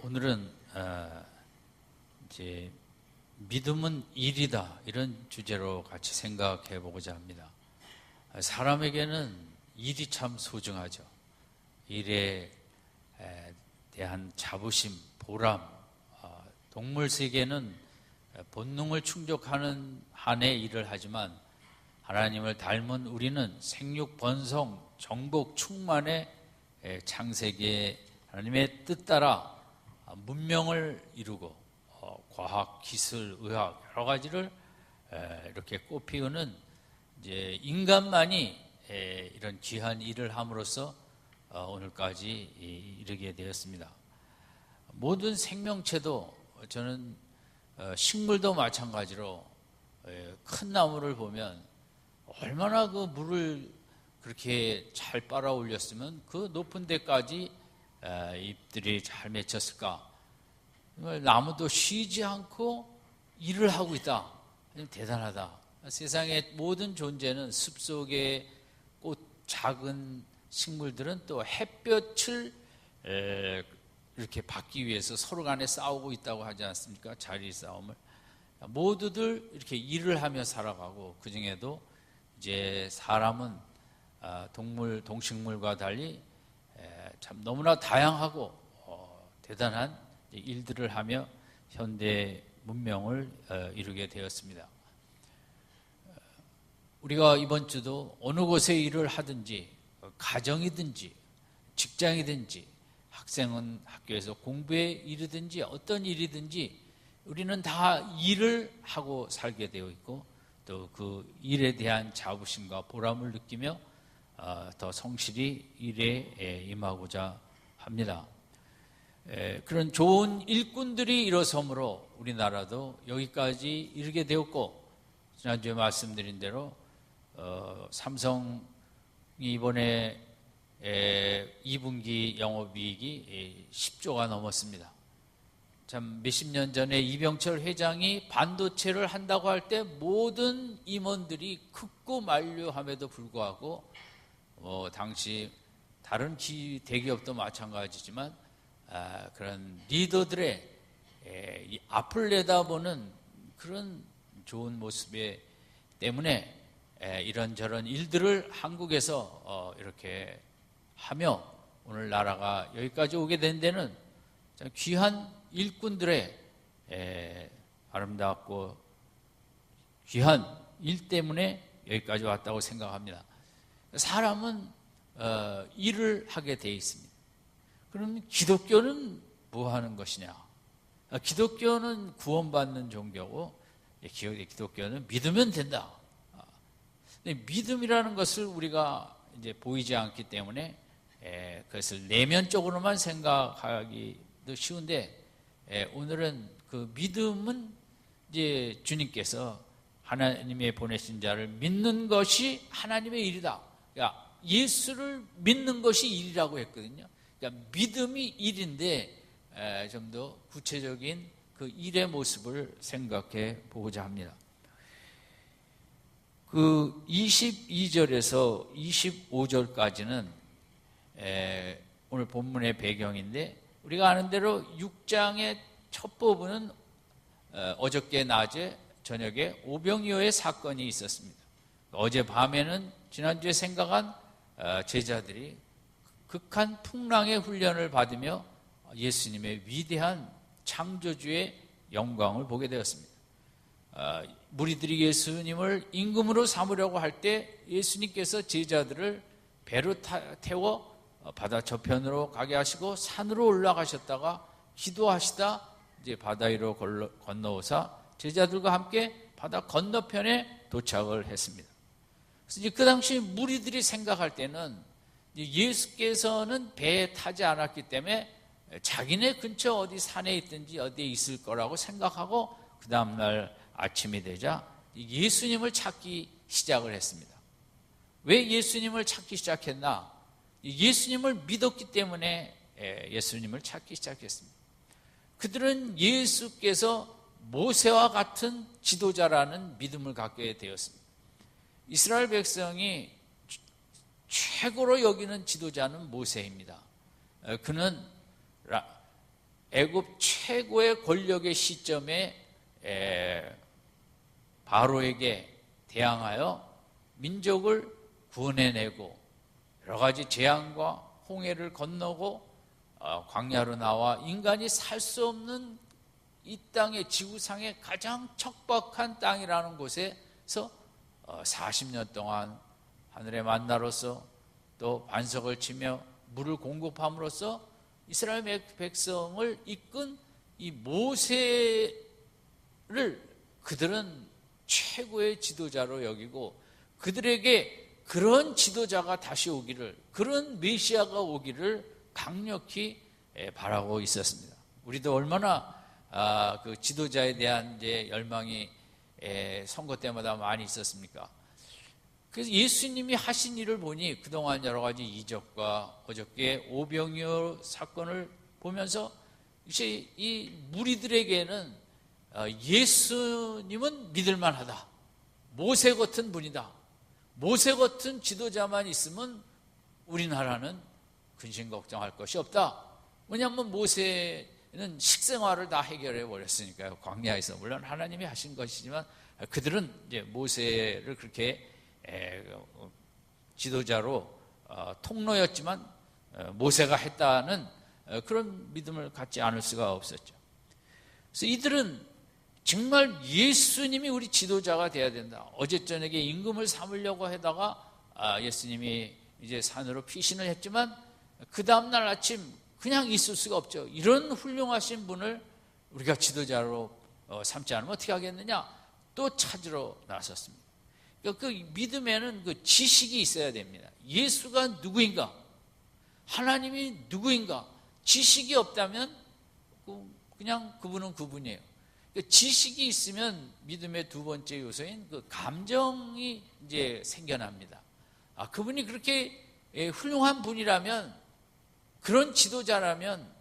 오늘은 이제 믿음은 일이다, 이런 주제로 같이 생각해 보고자 합니다. 사람에게는 일이 참 소중하죠. 일에 대한 자부심, 보람, 동물 세계는 본능을 충족하는 한에 일을 하지만 하나님을 닮은 우리는 생육, 번성, 정복, 충만의 창세기에 하나님의 뜻 따라 문명을 이루고 과학, 기술, 의학 여러 가지를 이렇게 꽃피우는 이제 인간만이 이런 귀한 일을 함으로써 오늘까지 이르게 되었습니다. 모든 생명체도 저는 식물도 마찬가지로 큰 나무를 보면 얼마나 그 물을 그렇게 잘 빨아 올렸으면 그 높은 데까지 잎들이 잘 맺혔을까. 나무도 쉬지 않고 일을 하고 있다. 대단하다. 세상의 모든 존재는 숲속의 꽃, 작은 식물들은 또 햇볕을 이렇게 받기 위해서 서로 간에 싸우고 있다고 하지 않습니까? 자리 싸움을. 모두들 이렇게 일을 하며 살아가고, 그 중에도 이제 사람은 동식물과 달리 참 너무나 다양하고 대단한 일들을 하며 현대 문명을 이루게 되었습니다. 우리가 이번 주도 어느 곳에 일을 하든지, 가정이든지 직장이든지, 학생은 학교에서 공부에 이르든지 어떤 일이든지 우리는 다 일을 하고 살게 되어 있고, 또 그 일에 대한 자부심과 보람을 느끼며 더 성실히 일에 임하고자 합니다. 그런 좋은 일꾼들이 일어서므로 우리나라도 여기까지 이르게 되었고, 지난주에 말씀드린 대로 삼성이 이번에 2분기 영업이익이 10조가 넘었습니다. 참 몇십 년 전에 이병철 회장이 반도체를 한다고 할 때 모든 임원들이 극구 만류함에도 불구하고 당시 다른 대기업도 마찬가지지만 그런 리더들의 앞을 내다보는 그런 좋은 모습에 때문에 이런저런 일들을 한국에서 이렇게 하며 오늘 나라가 여기까지 오게 된 데는 귀한 일꾼들의 아름답고 귀한 일 때문에 여기까지 왔다고 생각합니다. 사람은 일을 하게 돼 있습니다. 그럼 기독교는 뭐 하는 것이냐? 기독교는 구원받는 종교고, 기독교는 믿으면 된다. 근데 믿음이라는 것을 우리가 이제 보이지 않기 때문에 그것을 내면적으로만 생각하기도 쉬운데, 오늘은 그 믿음은 이제 주님께서 하나님의 보내신 자를 믿는 것이 하나님의 일이다. 그러니까 예수를 믿는 것이 일이라고 했거든요. 그러니까 믿음이 일인데 좀 더 구체적인 그 일의 모습을 생각해 보고자 합니다. 그 22절에서 25절까지는 오늘 본문의 배경인데, 우리가 아는 대로 6장의 첫 부분은 어저께 낮에 저녁에 오병이어의 사건이 있었습니다. 어젯밤에는 지난주에 생각한 제자들이 극한 풍랑의 훈련을 받으며 예수님의 위대한 창조주의 영광을 보게 되었습니다. 무리들이 예수님을 임금으로 삼으려고 할 때 예수님께서 제자들을 배로 태워 바다 저편으로 가게 하시고 산으로 올라가셨다가 기도하시다 이제 바다 위로 건너오사 제자들과 함께 바다 건너편에 도착을 했습니다. 그래서 이제 그 당시 무리들이 생각할 때는 예수께서는 배에 타지 않았기 때문에 자기네 근처 어디 산에 있든지 어디에 있을 거라고 생각하고, 그 다음날 아침이 되자 예수님을 찾기 시작을 했습니다. 왜 예수님을 찾기 시작했나? 예수님을 믿었기 때문에 예수님을 찾기 시작했습니다. 그들은 예수께서 모세와 같은 지도자라는 믿음을 갖게 되었습니다. 이스라엘 백성이 최고로 여기는 지도자는 모세입니다. 그는 애굽 최고의 권력의 시점에 바로에게 대항하여 민족을 구원해내고 여러 가지 재앙과 홍해를 건너고 광야로 나와 인간이 살 수 없는 이 땅의 지구상의 가장 척박한 땅이라는 곳에서 40년 동안 하늘의 만나로서 또 반석을 치며 물을 공급함으로써 이스라엘 백성을 이끈 이 모세를 그들은 최고의 지도자로 여기고 그들에게 그런 지도자가 다시 오기를, 그런 메시아가 오기를 강력히 바라고 있었습니다. 우리도 얼마나 그 지도자에 대한 이제 열망이 선거 때마다 많이 있었습니까? 그래서 예수님이 하신 일을 보니 그동안 여러 가지 이적과 어저께 오병이어 사건을 보면서 이제 이 무리들에게는 예수님은 믿을만하다. 모세 같은 분이다. 모세 같은 지도자만 있으면 우리나라는 근심 걱정할 것이 없다. 왜냐하면 모세는 식생활을 다 해결해 버렸으니까요. 광야에서 물론 하나님이 하신 것이지만 그들은 이제 모세를 그렇게 지도자로 통로였지만 모세가 했다는 그런 믿음을 갖지 않을 수가 없었죠. 그래서 이들은 정말 예수님이 우리 지도자가 돼야 된다. 어제 저녁에 임금을 삼으려고 하다가 예수님이 이제 산으로 피신을 했지만 그 다음날 아침 그냥 있을 수가 없죠. 이런 훌륭하신 분을 우리가 지도자로 삼지 않으면 어떻게 하겠느냐? 또 찾으러 나섰습니다. 그러니까 그 믿음에는 그 지식이 있어야 됩니다. 예수가 누구인가? 하나님이 누구인가? 지식이 없다면 그냥 그분은 그분이에요. 지식이 있으면 믿음의 두 번째 요소인 그 감정이 이제 생겨납니다. 그분이 그렇게 훌륭한 분이라면, 그런 지도자라면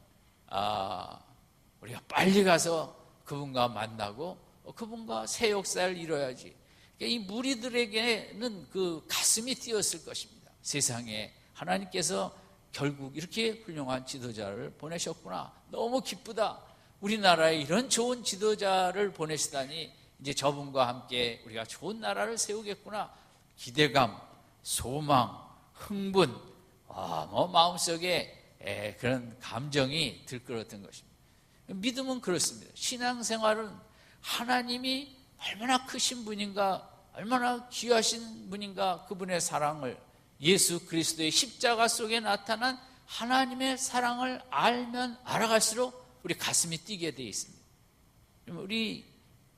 우리가 빨리 가서 그분과 만나고 그분과 새 역사를 이뤄야지. 이 무리들에게는 그 가슴이 뛰었을 것입니다. 세상에 하나님께서 결국 이렇게 훌륭한 지도자를 보내셨구나. 너무 기쁘다. 우리나라에 이런 좋은 지도자를 보내시다니 이제 저분과 함께 우리가 좋은 나라를 세우겠구나. 기대감, 소망, 흥분, 마음속에 그런 감정이 들끓었던 것입니다. 믿음은 그렇습니다. 신앙생활은 하나님이 얼마나 크신 분인가, 얼마나 귀하신 분인가, 그분의 사랑을, 예수 그리스도의 십자가 속에 나타난 하나님의 사랑을 알면 알아갈수록 우리 가슴이 뛰게 되어 있습니다. 우리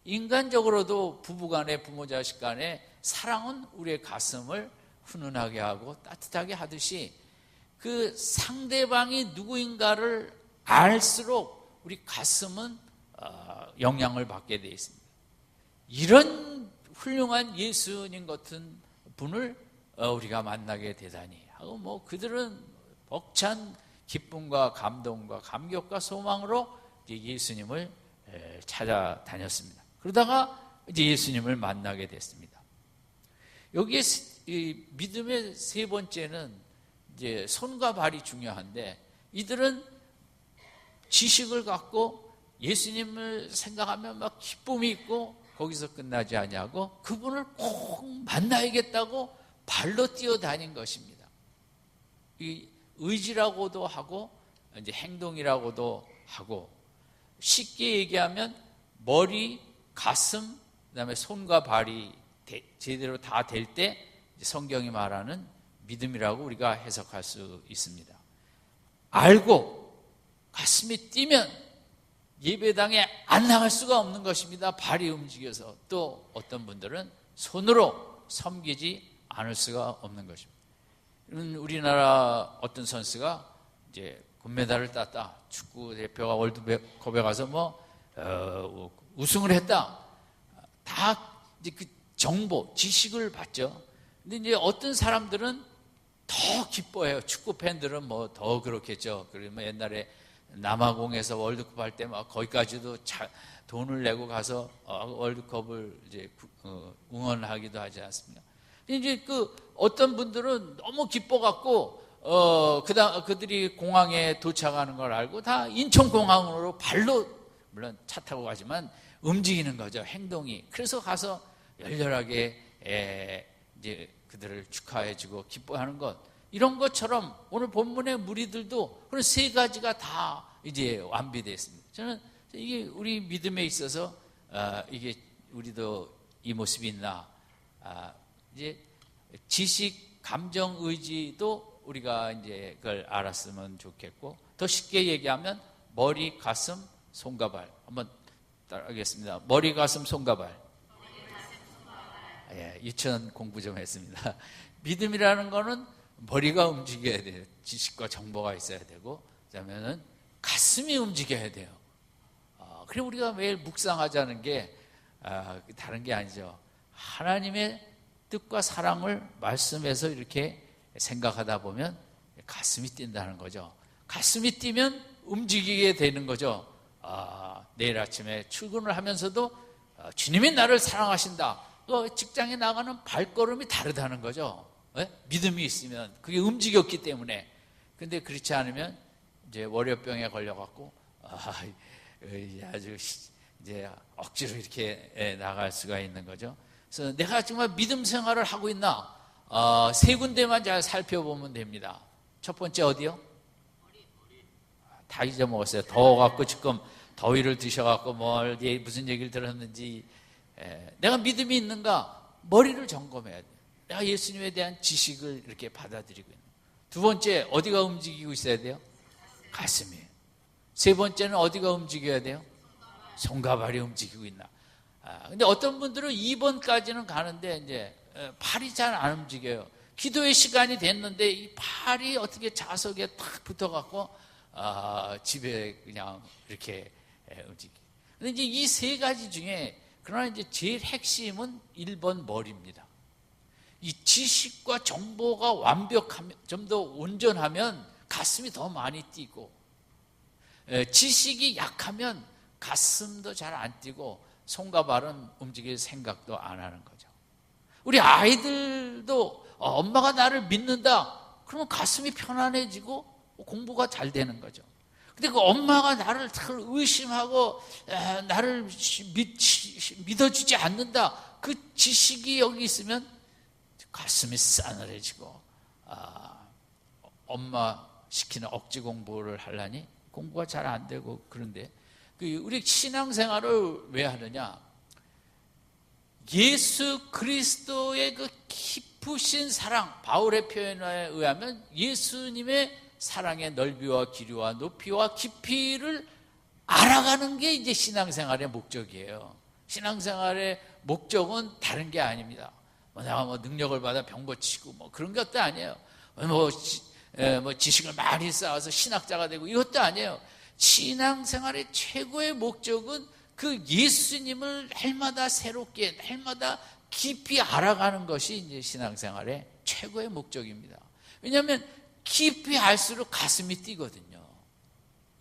인간적으로도 부부간에, 부모자식 간에 사랑은 우리의 가슴을 훈훈하게 하고 따뜻하게 하듯이 그 상대방이 누구인가를 알수록 우리 가슴은 영향을 받게 되어 있습니다. 이런 훌륭한 예수님 같은 분을 우리가 만나게 되다니 하고 그들은 벅찬 기쁨과 감동과 감격과 소망으로 예수님을 찾아다녔습니다. 그러다가 이제 예수님을 만나게 됐습니다. 여기에 믿음의 세 번째는 이제 손과 발이 중요한데, 이들은 지식을 갖고 예수님을 생각하면 막 기쁨이 있고 거기서 끝나지 아니하고 그분을 꼭 만나야겠다고 발로 뛰어다닌 것입니다. 이 의지라고도 하고 이제 행동이라고도 하고, 쉽게 얘기하면 머리, 가슴, 그다음에 손과 발이 제대로 다 될 때 성경이 말하는 믿음이라고 우리가 해석할 수 있습니다. 알고 가슴이 뛰면 예배당에 안 나갈 수가 없는 것입니다. 발이 움직여서. 또 어떤 분들은 손으로 섬기지 않을 수가 없는 것입니다. 우리나라 어떤 선수가 이제 금메달을 땄다. 축구 대표가 월드컵에 가서 우승을 했다. 다 이제 그 정보, 지식을 받죠. 근데 이제 어떤 사람들은 더 기뻐해요. 축구 팬들은 더 그렇겠죠. 그러면 옛날에 남아공에서 월드컵 할 때 거기까지도 돈을 내고 가서 월드컵을 이제 응원하기도 하지 않습니까? 이제 그 어떤 분들은 너무 기뻐갖고 그들이 공항에 도착하는 걸 알고 다 인천공항으로 발로, 물론 차 타고 가지만 움직이는 거죠, 행동이. 그래서 가서 열렬하게 이제 그들을 축하해주고 기뻐하는 것, 이런 것처럼 오늘 본문의 무리들도 그런 세 가지가 다 이제 완비되어 있습니다. 저는 이게 우리 믿음에 있어서 이게 우리도 이 모습이 있나, 이제 지식, 감정, 의지도 우리가 이제 그걸 알았으면 좋겠고, 더 쉽게 얘기하면 머리, 가슴, 손과 발. 한번 따라하겠습니다. 머리, 가슴, 손과 발. 예, 유치원 공부 좀 했습니다. 믿음이라는 거는 머리가 움직여야 돼요. 지식과 정보가 있어야 되고, 그다음에는 가슴이 움직여야 돼요. 그리고 우리가 매일 묵상하자는 게 다른 게 아니죠. 하나님의 뜻과 사랑을 말씀에서 이렇게 생각하다 보면 가슴이 뛴다는 거죠. 가슴이 뛰면 움직이게 되는 거죠. 내일 아침에 출근을 하면서도 주님이 나를 사랑하신다. 직장에 나가는 발걸음이 다르다는 거죠. 믿음이 있으면 그게 움직였기 때문에. 근데 그렇지 않으면 이제 월요병에 걸려갖고 아주 이제 억지로 이렇게 나갈 수가 있는 거죠. 그래서 내가 정말 믿음 생활을 하고 있나, 세 군데만 잘 살펴보면 됩니다. 첫 번째 어디요? 다 잊어먹었어요. 더워갖고 지금 더위를 드셔갖고 무슨 얘기를 들었는지. 내가 믿음이 있는가, 머리를 점검해야 돼요. 내가 예수님에 대한 지식을 이렇게 받아들이고 있는. 두 번째 어디가 움직이고 있어야 돼요? 가슴이에요. 세 번째는 어디가 움직여야 돼요? 손과 발이 움직이고 있나. 근데 어떤 분들은 2번까지는 가는데 이제 팔이 잘 안 움직여요. 기도의 시간이 됐는데 이 팔이 어떻게 자석에 탁 붙어갖고 집에 그냥 이렇게 움직여요. 근데 이제 이 세 가지 중에 그러나 이제 제일 핵심은 1번 머리입니다. 이 지식과 정보가 완벽하면, 좀 더 온전하면 가슴이 더 많이 뛰고, 지식이 약하면 가슴도 잘 안 뛰고 손과 발은 움직일 생각도 안 하는 거죠. 우리 아이들도 엄마가 나를 믿는다 그러면 가슴이 편안해지고 공부가 잘 되는 거죠. 근데 그 엄마가 나를 의심하고 나를 믿어주지 않는다, 그 지식이 여기 있으면 가슴이 싸늘해지고 엄마 시키는 억지 공부를 하려니 공부가 잘 안 되고. 그런데 우리 신앙생활을 왜 하느냐, 예수 그리스도의 그 깊으신 사랑, 바울의 표현에 의하면 예수님의 사랑의 넓이와 길이와 높이와 깊이를 알아가는 게 이제 신앙생활의 목적이에요. 신앙생활의 목적은 다른 게 아닙니다. 내가 능력을 받아 병 고치고 그런 것도 아니에요. 지식을 많이 쌓아서 신학자가 되고 이것도 아니에요. 신앙생활의 최고의 목적은 그 예수님을 날마다 새롭게, 날마다 깊이 알아가는 것이 이제 신앙생활의 최고의 목적입니다. 왜냐하면 깊이 알수록 가슴이 뛰거든요.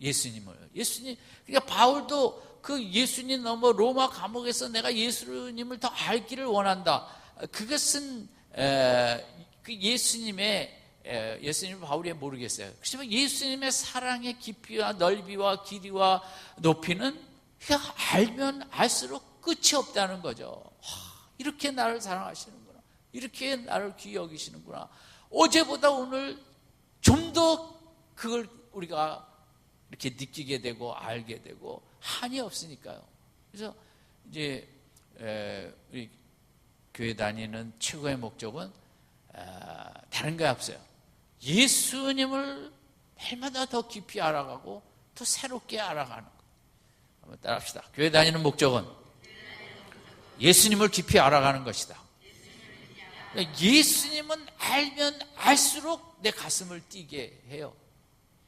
예수님. 그러니까 바울도 그 예수님 넘어 로마 감옥에서 내가 예수님을 더 알기를 원한다. 그것은 그 예수님을 바울이 모르겠어요. 그렇지만 예수님의 사랑의 깊이와 넓이와 길이와 높이는 그냥 알면 알수록 끝이 없다는 거죠. 이렇게 나를 사랑하시는구나, 이렇게 나를 귀히 여기시는구나. 어제보다 오늘 좀 더 그걸 우리가 이렇게 느끼게 되고 알게 되고 한이 없으니까요. 그래서 이제 우리 교회 다니는 최고의 목적은 다른 게 없어요. 예수님을 날마다 더 깊이 알아가고 더 새롭게 알아가는 거. 한번 따라합시다. 교회 다니는 목적은 예수님을 깊이 알아가는 것이다. 예수님은 알면 알수록 내 가슴을 뛰게 해요.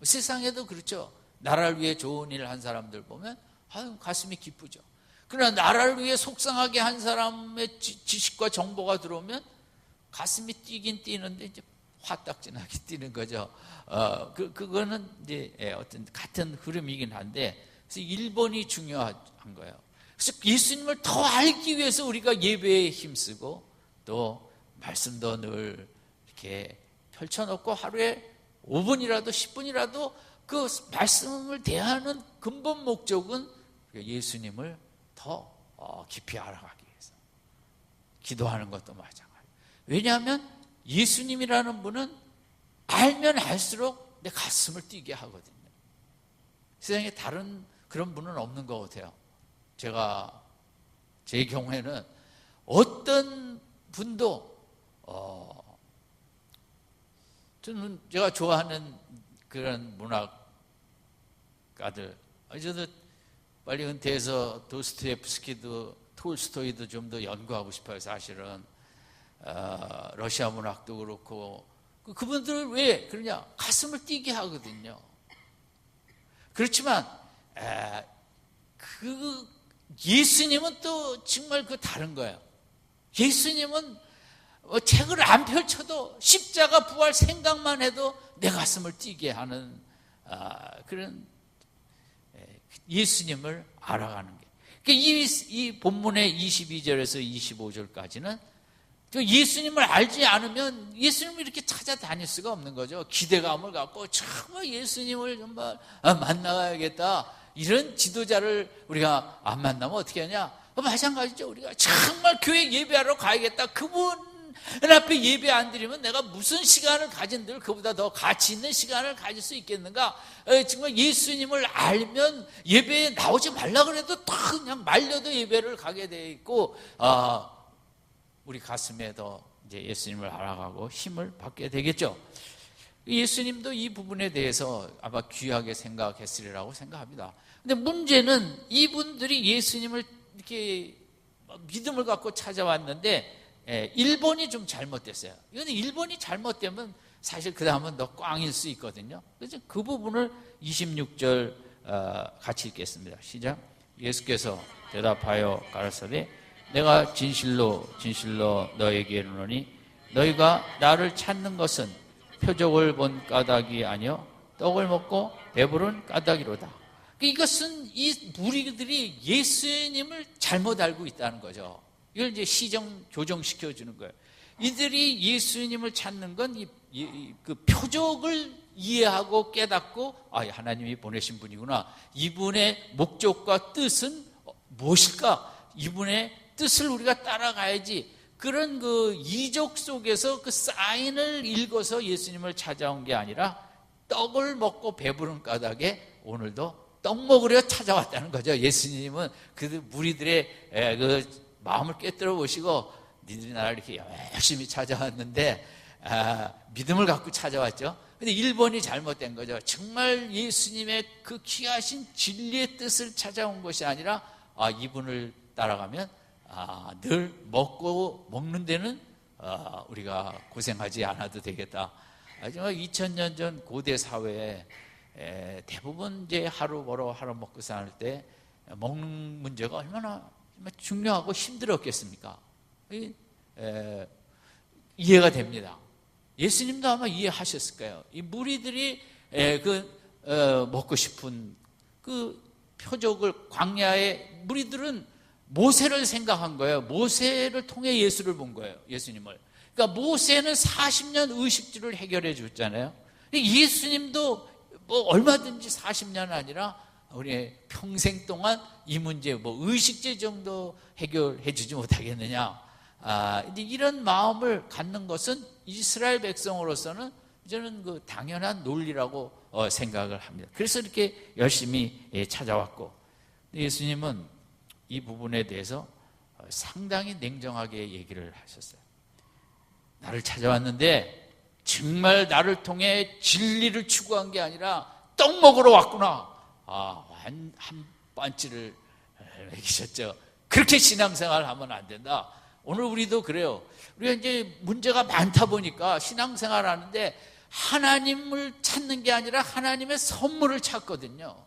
세상에도 그렇죠. 나라를 위해 좋은 일을 한 사람들 보면 가슴이 기쁘죠. 그러나 나라를 위해 속상하게 한 사람의 지식과 정보가 들어오면 가슴이 뛰긴 뛰는데 이제 화딱지나게 뛰는 거죠. 그거는 이제 어떤 같은 흐름이긴 한데, 그래서 1번이 중요한 거예요. 그래서 예수님을 더 알기 위해서 우리가 예배에 힘쓰고 또 말씀도 늘 이렇게 펼쳐놓고 하루에 5분이라도 10분이라도 그 말씀을 대하는 근본 목적은 예수님을 더 깊이 알아가기 위해서 기도하는 것도 마찬가지예요. 왜냐하면 예수님이라는 분은 알면 알수록 내 가슴을 뛰게 하거든요. 세상에 다른 그런 분은 없는 것 같아요. 제 경우에는 어떤 분도 저는 제가 좋아하는 그런 문학가들, 저도 빨리 은퇴해서 도스토옙스키도 톨스토이도 좀 더 연구하고 싶어요. 사실은 러시아 문학도 그렇고 그분들을 왜 그러냐, 가슴을 뛰게 하거든요. 그렇지만 그 예수님은 또 정말 그 다른 거예요. 예수님은 책을 안 펼쳐도 십자가 부활 생각만 해도 내 가슴을 뛰게 하는 그런 예수님을 알아가는 게. 이 본문의 22절에서 25절까지는 예수님을 알지 않으면 예수님을 이렇게 찾아다닐 수가 없는 거죠. 기대감을 갖고 정말 예수님을 정말 만나야겠다, 이런 지도자를 우리가 안 만나면 어떻게 하냐? 마찬가지죠. 우리가 정말 교회 예배하러 가야겠다, 그분 앞에 예배 안 드리면 내가 무슨 시간을 가진들 그보다 더 가치 있는 시간을 가질 수 있겠는가? 정말 예수님을 알면 예배에 나오지 말라 그래도 다 그냥 말려도 예배를 가게 돼 있고, 우리 가슴에 더 이제 예수님을 알아가고 힘을 받게 되겠죠. 예수님도 이 부분에 대해서 아마 귀하게 생각했으리라고 생각합니다. 근데 문제는 이분들이 예수님을 이렇게 믿음을 갖고 찾아왔는데 1번이 좀 잘못됐어요. 이건 1번이 잘못되면 사실 그 다음은 더 꽝일 수 있거든요. 그래서 그 부분을 26절 같이 읽겠습니다. 시작. 예수께서 대답하여 가라사대 내가 진실로 진실로 너에게 이르노니 너희가 나를 찾는 것은 표적을 본 까닭이 아니요 떡을 먹고 배부른 까닭이로다. 이것은 이 무리들이 예수님을 잘못 알고 있다는 거죠. 이걸 이제 교정시켜 주는 거예요. 이들이 예수님을 찾는 건 그 표적을 이해하고 깨닫고 하나님이 보내신 분이구나, 이분의 목적과 뜻은 무엇일까, 이분의 뜻을 우리가 따라가야지, 그런 그 이적 속에서 그 사인을 읽어서 예수님을 찾아온 게 아니라 떡을 먹고 배부른 까닭에 오늘도 떡 먹으려 찾아왔다는 거죠. 예수님은 그 무리들의 그 마음을 꿰뚫어 보시고 니들이 나를 이렇게 열심히 찾아왔는데 믿음을 갖고 찾아왔죠. 근데 1번이 잘못된 거죠. 정말 예수님의 그 귀하신 진리의 뜻을 찾아온 것이 아니라 이분을 따라가면 늘 먹는 데는 우리가 고생하지 않아도 되겠다. 정말 2000년 전 고대 사회에 대부분 이제 하루 벌어 하루 먹고 살 때 먹는 문제가 얼마나 중요하고 힘들었겠습니까? 이해가 됩니다. 예수님도 아마 이해하셨을 거예요. 이 무리들이 먹고 싶은 그 표적을, 광야의 무리들은 모세를 생각한 거예요. 모세를 통해 예수를 본 거예요. 예수님을. 그러니까 모세는 40년 의식주를 해결해 줬잖아요. 예수님도 얼마든지 40년 아니라 우리 평생 동안 이 문제 의식제 정도 해결해 주지 못하겠느냐. 이제 이런 마음을 갖는 것은 이스라엘 백성으로서는 저는 그 당연한 논리라고 생각을 합니다. 그래서 이렇게 열심히 찾아왔고, 예수님은 이 부분에 대해서 상당히 냉정하게 얘기를 하셨어요. 나를 찾아왔는데 정말 나를 통해 진리를 추구한 게 아니라 떡 먹으러 왔구나. 한 반찌를 먹이셨죠. 그렇게 신앙생활을 하면 안 된다. 오늘 우리도 그래요. 우리가 이제 문제가 많다 보니까 신앙생활 하는데 하나님을 찾는 게 아니라 하나님의 선물을 찾거든요.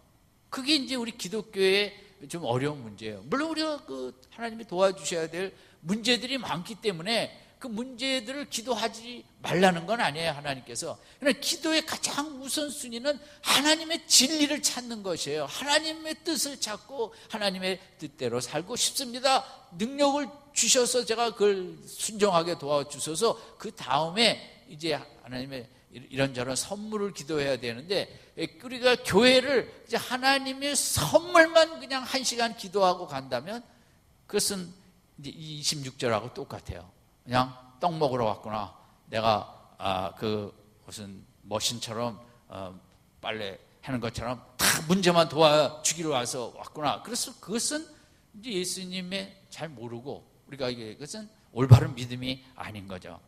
그게 이제 우리 기독교의 좀 어려운 문제예요. 물론 우리가 하나님이 도와주셔야 될 문제들이 많기 때문에 그 문제들을 기도하지 말라는 건 아니에요, 하나님께서. 그러나 기도의 가장 우선순위는 하나님의 진리를 찾는 것이에요. 하나님의 뜻을 찾고 하나님의 뜻대로 살고 싶습니다. 능력을 주셔서 제가 그걸 순종하게 도와주셔서 그 다음에 이제 하나님의 이런저런 선물을 기도해야 되는데, 우리가 교회를 이제 하나님의 선물만 그냥 1시간 기도하고 간다면 그것은 이제 26절하고 똑같아요. 그냥 떡 먹으러 왔구나. 내가 무슨 머신처럼 빨래 하는 것처럼 다 문제만 도와주기로 와서 왔구나. 그래서 그것은 이제 예수님의 잘 모르고 우리가 그것은 올바른 믿음이 아닌 거죠.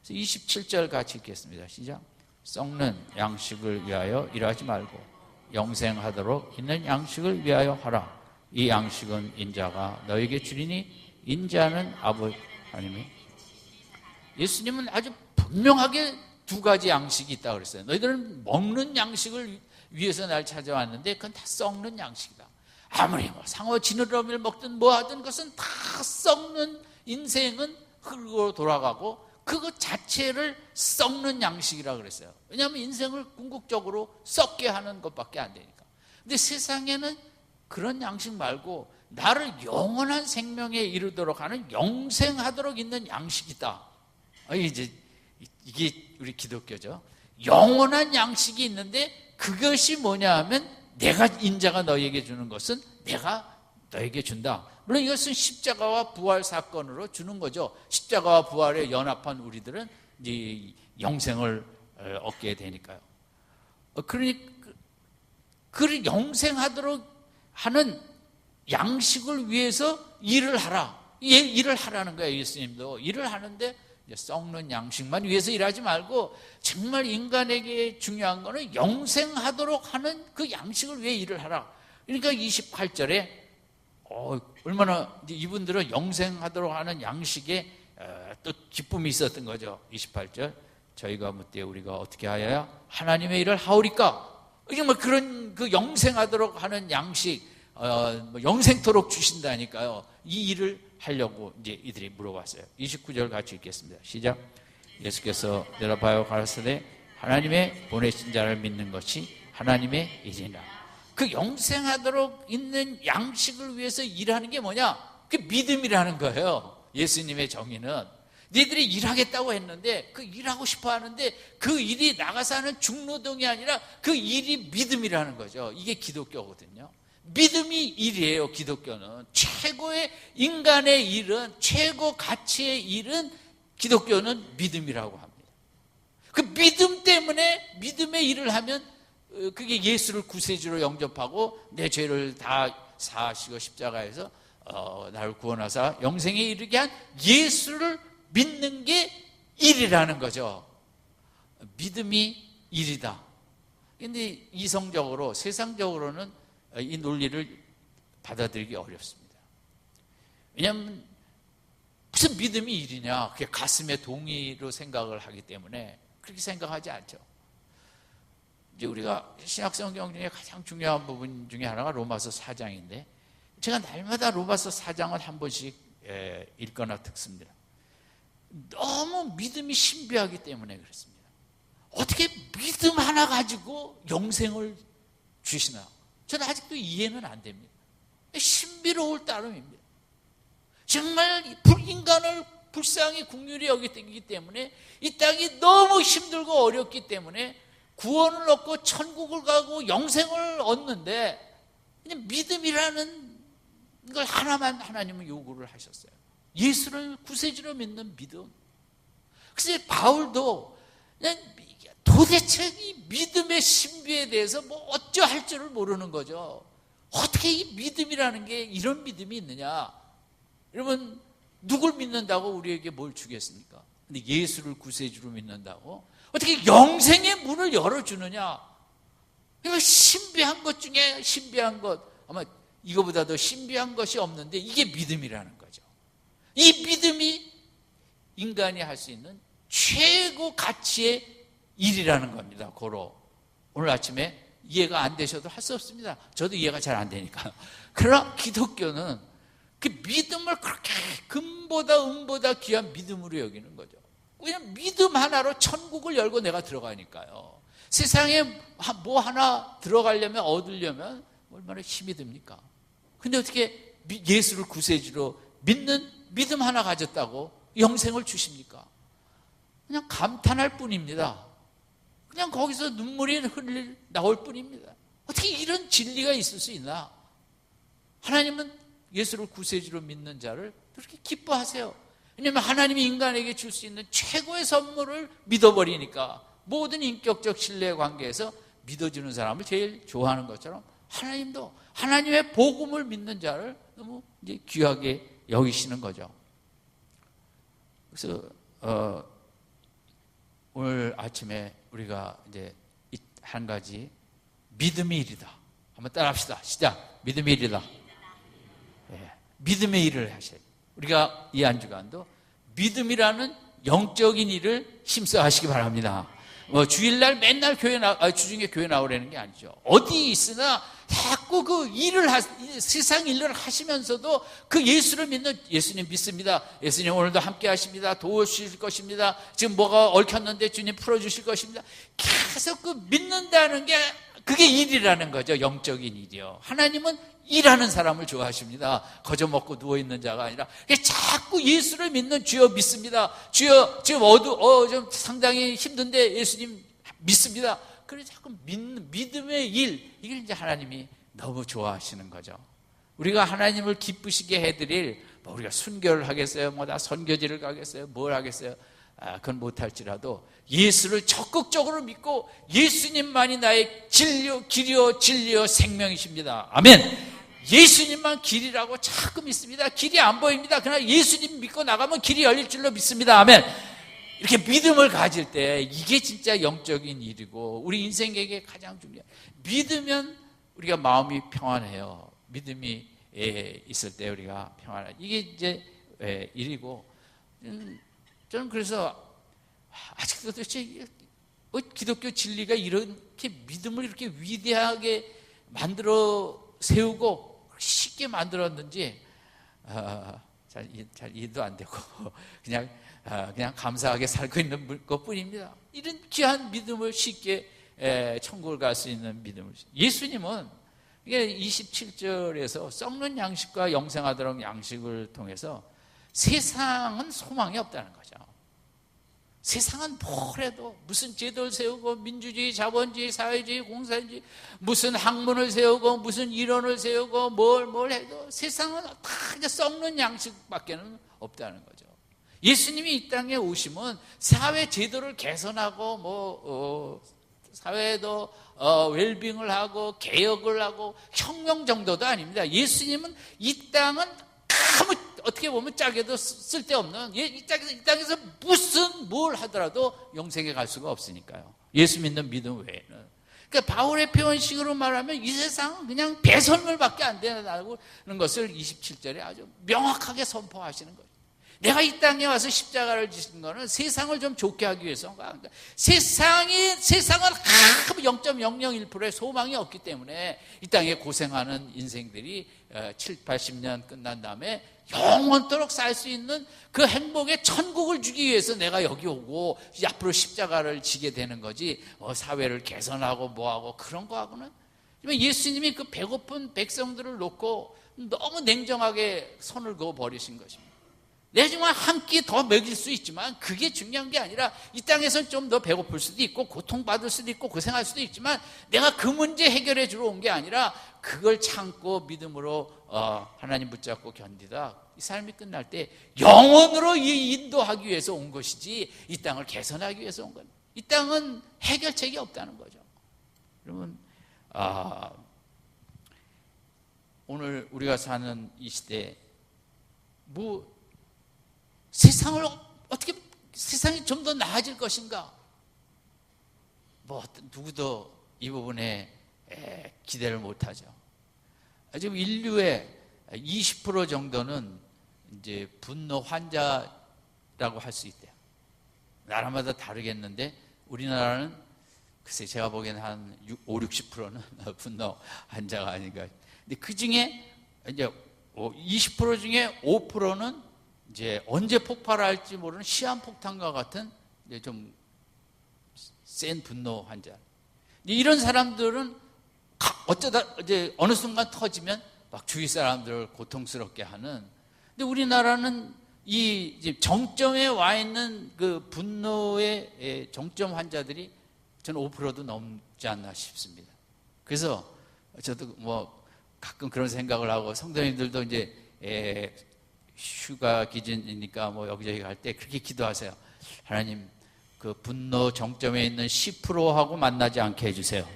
27절 같이 읽겠습니다. 시작. 썩는 양식을 위하여 일하지 말고 영생하도록 있는 양식을 위하여 하라. 이 양식은 인자가 너에게 주리니 인자는 아버지 하나님이. 예수님은 아주 분명하게 두 가지 양식이 있다 그랬어요. 너희들은 먹는 양식을 위해서 날 찾아왔는데 그건 다 썩는 양식이다. 아무리 상어 지느러미를 먹든 뭐 하든 그것은 다 썩는, 인생은 흙으로 돌아가고 그것 자체를 썩는 양식이라고 그랬어요. 왜냐하면 인생을 궁극적으로 썩게 하는 것밖에 안 되니까. 근데 세상에는 그런 양식 말고 나를 영원한 생명에 이르도록 하는, 영생하도록 있는 양식이다. 이게 우리 기독교죠. 영원한 양식이 있는데 그것이 뭐냐 하면 내가, 인자가 너에게 주는 것은 내가 너에게 준다. 물론 이것은 십자가와 부활 사건으로 주는 거죠. 십자가와 부활에 연합한 우리들은 이제 영생을 얻게 되니까요. 그러니 그 영생하도록 하는 양식을 위해서 일을 하라. 일을 하라는 거예요. 예수님도 일을 하는데 썩는 양식만 위해서 일하지 말고 정말 인간에게 중요한 거는 영생하도록 하는 그 양식을 위해 일을 하라. 그러니까 28절에 얼마나 이분들은 영생하도록 하는 양식에 또 기쁨이 있었던 거죠. 28절. 저희가 묻되 우리가 어떻게 하여야 하나님의 일을 하오리까? 이게 뭐 그런 그 영생하도록 하는 양식, 영생토록 주신다니까요. 이 일을 하려고 이제 이들이 물어봤어요. 29절 같이 읽겠습니다. 시작. 예수께서 대답하여 가라사대 하나님의 보내신 자를 믿는 것이 하나님의 일이라. 그 영생하도록 있는 양식을 위해서 일하는 게 뭐냐? 그 믿음이라는 거예요. 예수님의 정의는 너희들이 일하겠다고 했는데 그 일하고 싶어 하는데 그 일이 나가서 하는 중노동이 아니라 그 일이 믿음이라는 거죠. 이게 기독교거든요. 믿음이 일이에요. 기독교는 최고의 인간의 일은, 최고 가치의 일은 기독교는 믿음이라고 합니다. 그 믿음 때문에 믿음의 일을 하면 그게 예수를 구세주로 영접하고 내 죄를 다 사하시고 십자가에서 나를 구원하사 영생에 이르게 한 예수를 믿는 게 일이라는 거죠. 믿음이 일이다. 그런데 이성적으로, 세상적으로는 이 논리를 받아들이기 어렵습니다. 왜냐하면 무슨 믿음이 일이냐, 그게 가슴의 동의로 생각을 하기 때문에 그렇게 생각하지 않죠. 이제 우리가 신약성경 중에 가장 중요한 부분 중에 하나가 로마서 4장인데 제가 날마다 로마서 4장을 한 번씩 읽거나 듣습니다. 너무 믿음이 신비하기 때문에 그렇습니다. 어떻게 믿음 하나 가지고 영생을 주시나? 저는 아직도 이해는 안 됩니다. 신비로울 따름입니다. 정말 인간을 불쌍히 국률이 여기기 때문에 이 땅이 너무 힘들고 어렵기 때문에 구원을 얻고 천국을 가고 영생을 얻는데 그냥 믿음이라는 걸 하나만 하나님은 요구를 하셨어요. 예수를 구세주로 믿는 믿음. 그래서 바울도 그냥 도대체 이 믿음의 신비에 대해서 뭐 어쩌할 줄을 모르는 거죠. 어떻게 이 믿음이라는 게 이런 믿음이 있느냐? 여러분, 누굴 믿는다고 우리에게 뭘 주겠습니까? 근데 예수를 구세주로 믿는다고 어떻게 영생의 문을 열어주느냐? 이거 신비한 것 중에 신비한 것, 아마 이거보다 더 신비한 것이 없는데 이게 믿음이라는 거죠. 이 믿음이 인간이 할 수 있는 최고 가치의 일이라는 겁니다. 고로 오늘 아침에 이해가 안 되셔도 할 수 없습니다. 저도 이해가 잘 안 되니까. 그러나 기독교는 그 믿음을 그렇게 금보다 은보다 귀한 믿음으로 여기는 거죠. 그냥 믿음 하나로 천국을 열고 내가 들어가니까요. 세상에 뭐 하나 들어가려면, 얻으려면 얼마나 힘이 듭니까? 근데 어떻게 예수를 구세주로 믿는 믿음 하나 가졌다고 영생을 주십니까? 그냥 감탄할 뿐입니다. 그냥 거기서 눈물이 나올 뿐입니다. 어떻게 이런 진리가 있을 수 있나? 하나님은 예수를 구세주로 믿는 자를 그렇게 기뻐하세요. 왜냐하면 하나님이 인간에게 줄 수 있는 최고의 선물을 믿어버리니까 모든 인격적 신뢰 관계에서 믿어주는 사람을 제일 좋아하는 것처럼 하나님도 하나님의 복음을 믿는 자를 너무 이제 귀하게 여기시는 거죠. 그래서 오늘 아침에 우리가 이제 한 가지 믿음의 일이다. 한번 따라합시다. 시작. 믿음의 일이다. 예, 믿음의 일을 하셔야 돼요. 우리가 이 한 주간도 믿음이라는 영적인 일을 힘써 하시기 바랍니다. 주일날 맨날 주중에 교회 나오라는 게 아니죠. 어디 있으나 자꾸 그 일을 세상 일을 하시면서도 그 예수를 믿는, 예수님 믿습니다. 예수님 오늘도 함께 하십니다. 도우실 것입니다. 지금 뭐가 얽혔는데 주님 풀어주실 것입니다. 계속 그 믿는다는 게 그게 일이라는 거죠. 영적인 일이요. 하나님은 일하는 사람을 좋아하십니다. 거저 먹고 누워있는 자가 아니라 자꾸 예수를 믿는, 주여 믿습니다. 주여 지금 좀 상당히 힘든데 예수님 믿습니다. 그래서 자꾸 믿음의 일, 이걸 이제 하나님이 너무 좋아하시는 거죠. 우리가 하나님을 기쁘시게 해드릴, 우리가 순교를 하겠어요? 나 선교지를 가겠어요? 뭘 하겠어요? 그건 못할지라도 예수를 적극적으로 믿고 예수님만이 나의 길이요 진리요 생명이십니다. 아멘. 예수님만 길이라고 자꾸 믿습니다. 길이 안 보입니다. 그러나 예수님 믿고 나가면 길이 열릴 줄로 믿습니다. 아멘. 이렇게 믿음을 가질 때 이게 진짜 영적인 일이고 우리 인생에게 가장 중요해요. 믿으면 우리가 마음이 평안해요. 믿음이 있을 때 우리가 평안해요. 이게 이제 일이고, 저는 그래서 아직도 도대체 기독교 진리가 이렇게 믿음을 이렇게 위대하게 만들어 세우고 쉽게 만들었는지 잘 이해도 안 되고 그냥 감사하게 살고 있는 것뿐입니다. 이런 귀한 믿음을 쉽게 천국을 갈 수 있는 믿음을, 예수님은 이게 27절에서 썩는 양식과 영생하도록 양식을 통해서 세상은 소망이 없다는 거죠. 세상은 뭘 해도 무슨 제도를 세우고 민주주의, 자본주의, 사회주의, 공산주의, 무슨 학문을 세우고 무슨 이론을 세우고 뭘 해도 세상은 다 이제 썩는 양식밖에는 없다는 거죠. 예수님이 이 땅에 오시면 사회 제도를 개선하고 사회도 웰빙을 하고 개혁을 하고 혁명 정도도 아닙니다. 예수님은 이 땅은 아무 어떻게 보면 짝에도 쓸데없는, 이 땅에서 무슨 뭘 하더라도 영생에 갈 수가 없으니까요. 예수 믿는 믿음 외에는. 그러니까 바울의 표현식으로 말하면 이 세상은 그냥 배설물밖에 안 된다는 것을 27절에 아주 명확하게 선포하시는 거예요. 내가 이 땅에 와서 십자가를 지신 거는 세상을 좀 좋게 하기 위해서인가? 그러니까 세상은 0.001%의 소망이 없기 때문에 이 땅에 고생하는 인생들이 7, 80년 끝난 다음에 영원토록 살 수 있는 그 행복의 천국을 주기 위해서 내가 여기 오고 앞으로 십자가를 지게 되는 거지, 사회를 개선하고 뭐하고 그런 거하고는. 예수님이 그 배고픈 백성들을 놓고 너무 냉정하게 손을 그어 버리신 것입니다. 내가 정말 한 끼 더 먹일 수 있지만 그게 중요한 게 아니라, 이 땅에서는 좀 더 배고플 수도 있고 고통받을 수도 있고 고생할 수도 있지만 내가 그 문제 해결해 주러 온 게 아니라 그걸 참고 믿음으로 하나님 붙잡고 견디다 이 삶이 끝날 때 영원으로 인도하기 위해서 온 것이지 이 땅을 개선하기 위해서 온 건, 이 땅은 해결책이 없다는 거죠. 여러분, 오늘 우리가 사는 이 시대에 세상을 어떻게, 세상이 좀 더 나아질 것인가? 누구도 이 부분에 기대를 못하죠. 지금 인류의 20% 정도는 이제 분노 환자라고 할 수 있대요. 나라마다 다르겠는데 우리나라는 글쎄 제가 보기에는 한 5, 60%는 분노 환자가 아닌가. 근데 그 중에 이제 20% 중에 5%는 이제 언제 폭발할지 모르는 시한폭탄과 같은 이제 좀 센 분노 환자. 이런 사람들은 어쩌다 이제 어느 순간 터지면 막 주위 사람들을 고통스럽게 하는. 근데 우리나라는 이 정점에 와 있는 그 분노의 정점 환자들이 저는 5%도 넘지 않나 싶습니다. 그래서 저도 뭐 가끔 그런 생각을 하고, 성도님들도 이제 휴가 기준이니까 뭐 여기저기 갈 때 그렇게 기도하세요. 하나님, 그 분노 정점에 있는 10%하고 만나지 않게 해주세요.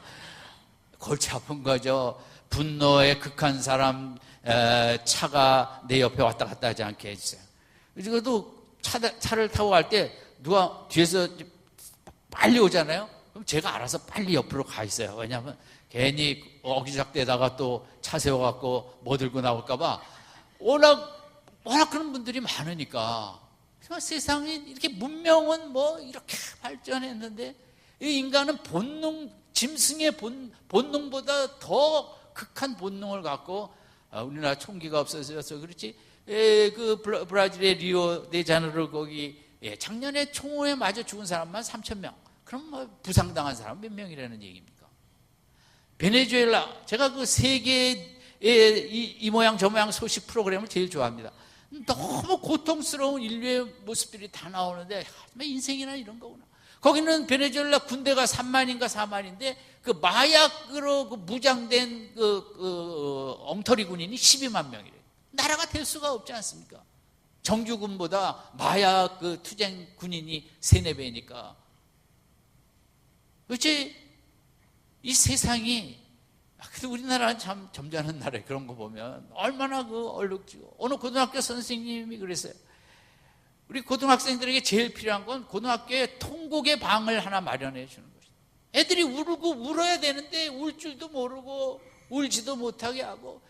골치 아픈 거죠. 분노에 극한 사람 차가 내 옆에 왔다 갔다 하지 않게 해주세요. 그래도 차를 타고 갈 때 누가 뒤에서 빨리 오잖아요. 그럼 제가 알아서 빨리 옆으로 가 있어요. 왜냐하면 괜히 어기작대다가 또 차 세워갖고 뭐 들고 나올까봐. 워낙 그런 분들이 많으니까. 세상이 이렇게 문명은 뭐 이렇게 발전했는데, 이 인간은 짐승의 본능보다 더 극한 본능을 갖고, 우리나라 총기가 없어서 그렇지, 그 브라질의 리오데자네이루 거기 작년에 총에 맞아 죽은 사람만 3,000명. 그럼 뭐 부상당한 사람 몇 명이라는 얘기입니까? 베네수엘라, 제가 그 세계의 이 모양 저 모양 소식 프로그램을 제일 좋아합니다. 너무 고통스러운 인류의 모습들이 다 나오는데, 인생이나 이런 거구나. 거기는 베네수엘라 군대가 3만인가 4만인데 그 마약으로 그 무장된 엉터리 군인이 12만 명이래요. 나라가 될 수가 없지 않습니까? 정규군보다 마약 그 투쟁 군인이 3-4배니까. 그렇지? 이 세상이, 그래도 우리나라는 참 점잖은 나라에 그런 거 보면 얼마나 그 얼룩지고. 어느 고등학교 선생님이 그랬어요. 우리 고등학생들에게 제일 필요한 건 고등학교에 통곡의 방을 하나 마련해 주는 것이다. 애들이 울어야 되는데 울 줄도 모르고 울지도 못하게 하고,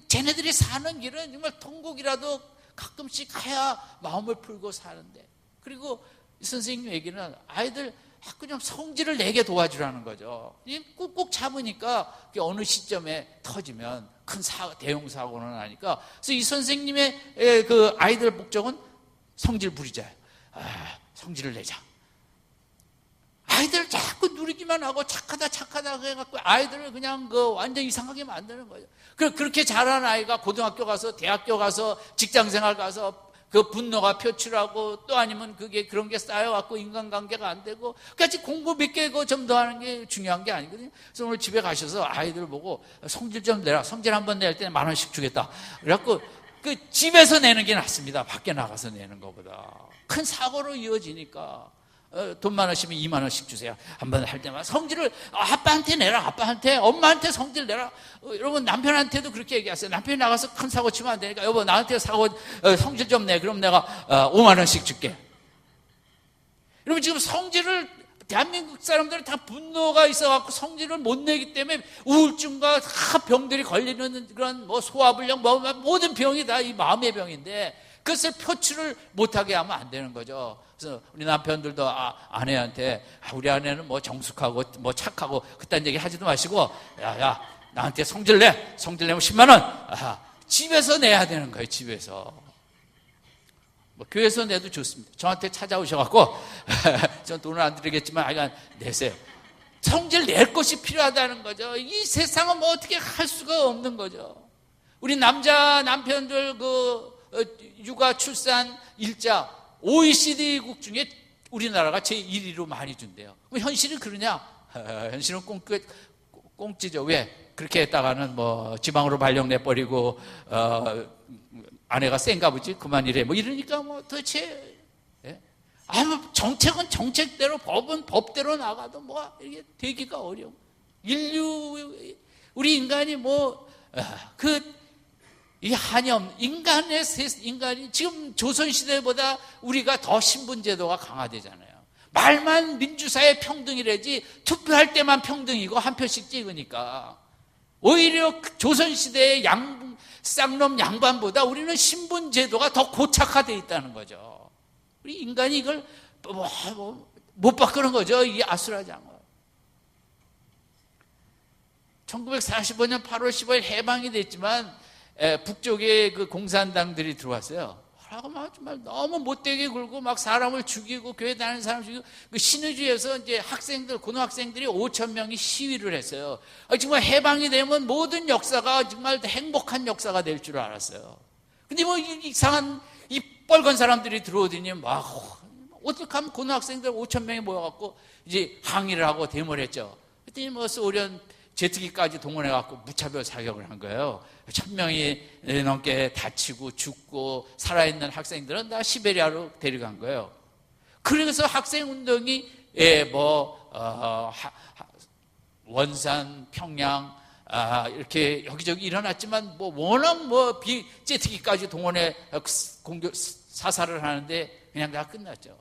쟤네들이 사는 길은 정말 통곡이라도 가끔씩 가야 마음을 풀고 사는데. 그리고 이 선생님 얘기는 아이들 그냥 성질을 내게 도와주라는 거죠. 꾹꾹 참으니까 어느 시점에 터지면 큰 대형 사고는 나니까. 그래서 이 선생님의 그 아이들 목적은 성질 부리자. 성질을 내자. 아이들을 자꾸 누리기만 하고 착하다 해갖고 아이들을 그냥 완전 이상하게 만드는 거예요. 그렇게 자란 아이가 고등학교 가서, 대학교 가서, 직장생활 가서 그 분노가 표출하고, 또 아니면 그런 게 쌓여갖고 인간관계가 안 되고, 같이 공부 몇 개 좀 더 하는 게 중요한 게 아니거든요. 그래서 오늘 집에 가셔서 아이들 보고 성질 좀 내라. 성질 한번 낼 때는 10,000원씩 주겠다. 그래갖고 집에서 내는 게 낫습니다. 밖에 나가서 내는 것보다. 큰 사고로 이어지니까. 돈 많으시면 20,000원씩 주세요. 한번 할 때마다 성질을 아빠한테 내라. 아빠한테, 엄마한테 성질 내라. 여러분 남편한테도 그렇게 얘기하세요. 남편이 나가서 큰 사고 치면 안 되니까 여보 나한테 성질 좀 내. 그럼 내가 50,000원씩 줄게. 여러분 지금 성질을, 대한민국 사람들은 다 분노가 있어갖고 성질을 못 내기 때문에 우울증과 병들이 걸리는 그런 소화불량, 모든 병이 다 이 마음의 병인데, 그것을 표출을 못하게 하면 안 되는 거죠. 그래서 우리 남편들도 아내한테 우리 아내는 정숙하고 착하고 그딴 얘기 하지도 마시고, 야 나한테 성질 내면 100,000원 집에서 내야 되는 거예요. 집에서. 교회에서 내도 좋습니다. 저한테 찾아오셔갖고 전 돈을 안 드리겠지만 하여간 내세요. 성질 낼 것이 필요하다는 거죠. 이 세상은 어떻게 할 수가 없는 거죠. 우리 남편들 육아 출산 일자 OECD국 중에 우리나라가 제1위로 많이 준대요. 그럼 현실이 그러냐? 현실은 꽁찌죠. 왜? 그렇게 했다가는 지방으로 발령 내버리고 아내가 센가 보지 그만 이래 이러니까 도대체 정책은 정책대로, 법은 법대로 나가도 이게 되기가 어려워. 우리 인간이 이 한염, 인간이 지금 조선시대보다 우리가 더 신분제도가 강화되잖아요. 말만 민주사회 평등이래지 투표할 때만 평등이고 한 표씩 찍으니까. 오히려 조선시대의 쌍놈 양반보다 우리는 신분제도가 더 고착화되어 있다는 거죠. 우리 인간이 이걸 못 바꾸는 거죠. 이 아수라장을. 1945년 8월 15일 해방이 됐지만 북쪽에 그 공산당들이 들어왔어요. 정말 너무 못되게 굴고 사람을 죽이고 교회 다니는 사람 죽이고, 신의주에서 이제 고등학생들이 5,000명이 시위를 했어요. 정말 해방이 되면 모든 역사가 정말 행복한 역사가 될 줄 알았어요. 근데 이상한 이 뻘건 사람들이 들어오더니 어떻게 하면 고등학생들 5천 명이 모여갖고 이제 항의를 하고 데모를 했죠. 그랬더니 뭐 소련 제트기까지 동원해갖고 무차별 사격을 한 거예요. 1,000명이 넘게 다치고 죽고 살아있는 학생들은 다 시베리아로 데려간 거예요. 그래서 학생운동이 원산, 평양 이렇게 여기저기 일어났지만 워낙 제트기까지 동원해 공격 사살을 하는데 그냥 다 끝났죠.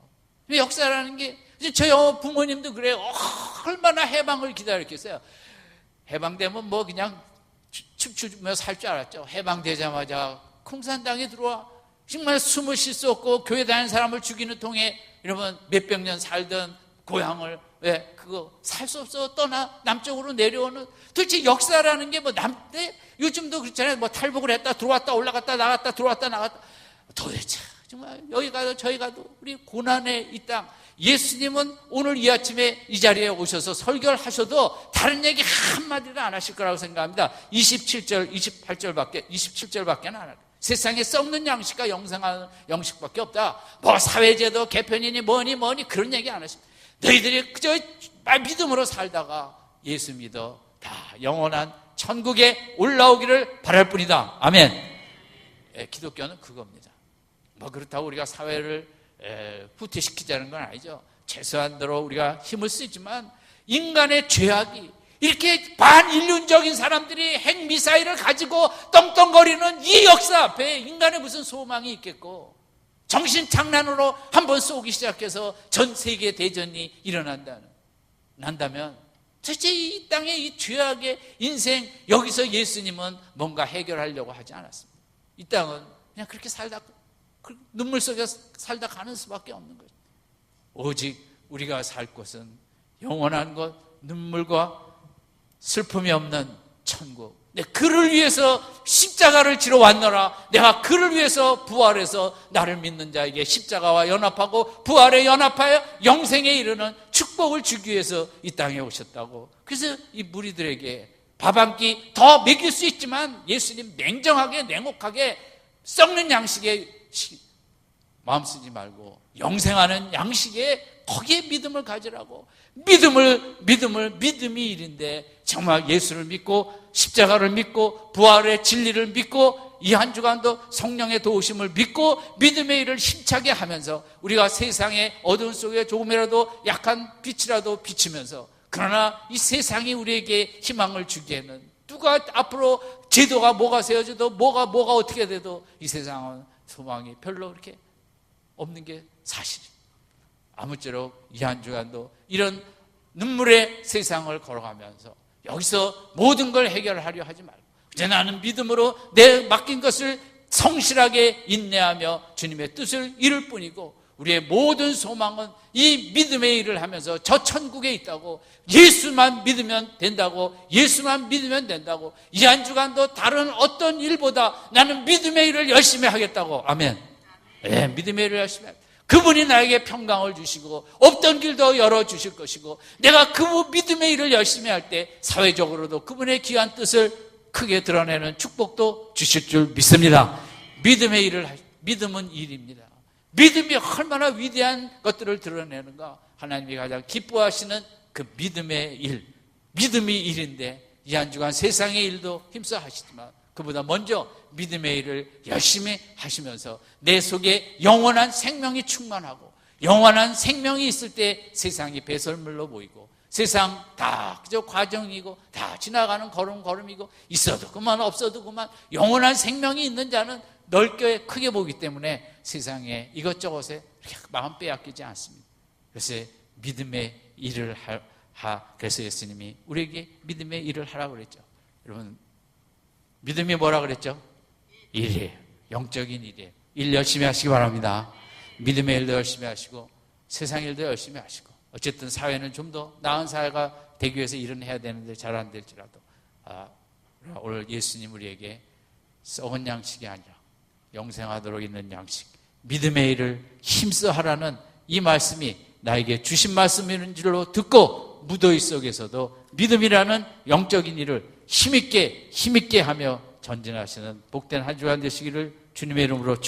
역사라는 게 저희 부모님도 그래요. 얼마나 해방을 기다렸겠어요. 해방되면 그냥 춤추며 살 줄 알았죠. 해방되자마자共産당에 들어와 정말 숨을 쉴 수 없고 교회 다니는 사람을 죽이는 통에 이러면 몇백 년 살던 고향을 그거 살 수 없어 떠나 남쪽으로 내려오는 도대체 역사라는 게 요즘도 그렇잖아요. 탈북을 했다 들어왔다 올라갔다 나갔다 들어왔다 나갔다 도대체 정말 여기 가도 저기 가도 우리 고난의 이 땅 예수님은 오늘 이 아침에 이 자리에 오셔서 설교를 하셔도 다른 얘기 한마디도 안 하실 거라고 생각합니다. 27절밖에 안 하요. 세상에 썩는 양식과 영생하는 양식밖에 없다. 사회제도 개편이니 뭐니 그런 얘기 안 하십니다. 너희들이 그저 믿음으로 살다가 예수 믿어 다 영원한 천국에 올라오기를 바랄 뿐이다. 아멘. 기독교는 그겁니다. 그렇다고 우리가 사회를 후퇴시키자는 건 아니죠. 최소한대로 우리가 힘을 쓰지만 인간의 죄악이 이렇게 반인륜적인 사람들이 핵미사일을 가지고 떵떵거리는 이 역사 앞에 인간의 무슨 소망이 있겠고, 정신장난으로 한번 쏘기 시작해서 전 세계 대전이 난다면 도대체 이 땅의 이 죄악의 인생, 여기서 예수님은 뭔가 해결하려고 하지 않았습니다. 이 땅은 그냥 그렇게 살다 눈물 속에 살다 가는 수밖에 없는 거죠. 오직 우리가 살 곳은 영원한 곳, 눈물과 슬픔이 없는 천국. 그를 위해서 십자가를 지러 왔노라. 내가 그를 위해서 부활해서 나를 믿는 자에게 십자가와 연합하고 부활에 연합하여 영생에 이르는 축복을 주기 위해서 이 땅에 오셨다고. 그래서 이 무리들에게 밥 한 끼 더 먹일 수 있지만 예수님 냉정하게 냉혹하게 썩는 양식에 마음 쓰지 말고 영생하는 양식에 거기에 믿음을 가지라고. 믿음이 일인데 정말 예수를 믿고 십자가를 믿고 부활의 진리를 믿고 이 한 주간도 성령의 도우심을 믿고 믿음의 일을 힘차게 하면서 우리가 세상의 어두운 속에 조금이라도 약한 빛이라도 비치면서, 그러나 이 세상이 우리에게 희망을 주기에는 누가 앞으로 제도가 뭐가 세워져도 뭐가 어떻게 돼도 이 세상은 소망이 별로 그렇게 없는 게 사실이에요. 아무쪼록 이 한 주간도 이런 눈물의 세상을 걸어가면서 여기서 모든 걸 해결하려 하지 말고 이제 나는 믿음으로 내 맡긴 것을 성실하게 인내하며 주님의 뜻을 이룰 뿐이고, 우리의 모든 소망은 이 믿음의 일을 하면서 저 천국에 있다고, 예수만 믿으면 된다고, 예수만 믿으면 된다고, 이 한 주간도 다른 어떤 일보다 나는 믿음의 일을 열심히 하겠다고. 아멘. 믿음의 일을 열심히 하겠다. 그분이 나에게 평강을 주시고 없던 길도 열어주실 것이고, 내가 그 믿음의 일을 열심히 할 때 사회적으로도 그분의 귀한 뜻을 크게 드러내는 축복도 주실 줄 믿습니다. 믿음은 일입니다. 믿음이 얼마나 위대한 것들을 드러내는가. 하나님이 가장 기뻐하시는 그 믿음의 일, 믿음이 일인데 이 한 주간 세상의 일도 힘써 하시지만 그보다 먼저 믿음의 일을 열심히 하시면서 내 속에 영원한 생명이 충만하고, 영원한 생명이 있을 때 세상이 배설물로 보이고 세상 다 그저 과정이고 다 지나가는 걸음이고 있어도 그만 없어도 그만, 영원한 생명이 있는 자는 넓게 크게 보기 때문에 세상에 이것저것에 마음 빼앗기지 않습니다. 그래서 믿음의 일을 그래서 예수님이 우리에게 믿음의 일을 하라고 그랬죠. 여러분, 믿음이 뭐라 그랬죠? 일이에요. 영적인 일이에요. 일 열심히 하시기 바랍니다. 믿음의 일도 열심히 하시고 세상 일도 열심히 하시고, 어쨌든 사회는 좀 더 나은 사회가 되기 위해서 일은 해야 되는데 잘 안 될지라도 오늘 예수님 우리에게 썩은 양식이 아니라 영생하도록 있는 양식, 믿음의 일을 힘써 하라는 이 말씀이 나에게 주신 말씀인 줄로 듣고 무더위 속에서도 믿음이라는 영적인 일을 힘있게 하며 전진하시는 복된 한 주간 되시기를 주님의 이름으로